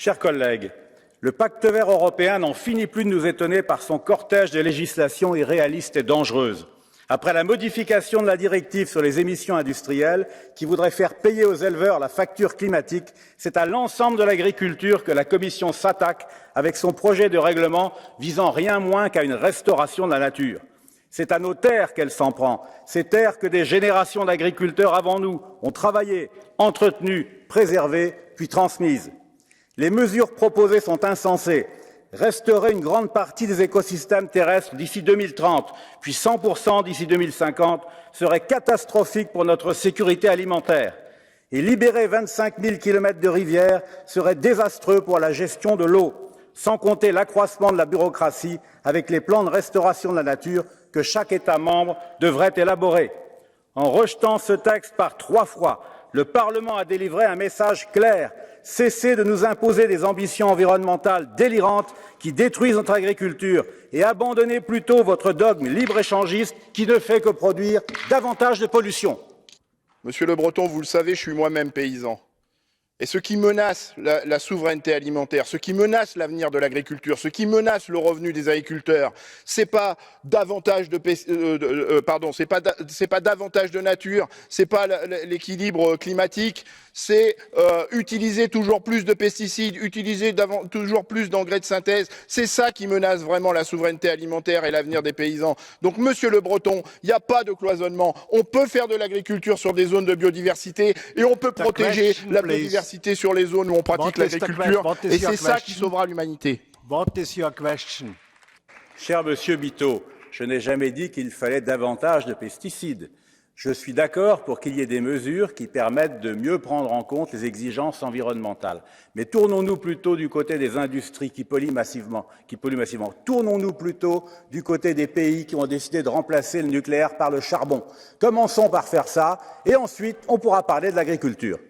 Chers collègues, le pacte vert européen n'en finit plus de nous étonner par son cortège de législations irréalistes et dangereuses. Après la modification de la directive sur les émissions industrielles, qui voudrait faire payer aux éleveurs la facture climatique, c'est à l'ensemble de l'agriculture que la Commission s'attaque avec son projet de règlement visant rien moins qu'à une restauration de la nature. C'est à nos terres qu'elle s'en prend, ces terres que des générations d'agriculteurs avant nous ont travaillées, entretenues, préservées, puis transmises. Les mesures proposées sont insensées. Restaurer une grande partie des écosystèmes terrestres d'ici 2030, puis 100% d'ici 2050, serait catastrophique pour notre sécurité alimentaire. Et libérer 25 000 kilomètres de rivières serait désastreux pour la gestion de l'eau, sans compter l'accroissement de la bureaucratie avec les plans de restauration de la nature que chaque État membre devrait élaborer. En rejetant ce texte par 3 fois, le Parlement a délivré un message clair. Cessez de nous imposer des ambitions environnementales délirantes qui détruisent notre agriculture et abandonnez plutôt votre dogme libre-échangiste qui ne fait que produire davantage de pollution. Monsieur Le Breton, vous le savez, je suis moi-même paysan. Et ce qui menace la souveraineté alimentaire, ce qui menace l'avenir de l'agriculture, ce qui menace le revenu des agriculteurs, c'est pas davantage c'est pas davantage de nature, c'est pas l'équilibre climatique, c'est utiliser toujours plus de pesticides, utiliser toujours plus d'engrais de synthèse. C'est ça qui menace vraiment la souveraineté alimentaire et l'avenir des paysans. Donc, Monsieur Le Breton, il n'y a pas de cloisonnement. On peut faire de l'agriculture sur des zones de biodiversité et on peut protéger la biodiversité sur les zones où on pratique l'agriculture. Et c'est ça qui sauvera l'humanité. Cher Monsieur Bittot, je n'ai jamais dit qu'il fallait davantage de pesticides. Je suis d'accord pour qu'il y ait des mesures qui permettent de mieux prendre en compte les exigences environnementales. Mais tournons-nous plutôt du côté des industries qui polluent massivement. Tournons-nous plutôt du côté des pays qui ont décidé de remplacer le nucléaire par le charbon. Commençons par faire ça et ensuite on pourra parler de l'agriculture.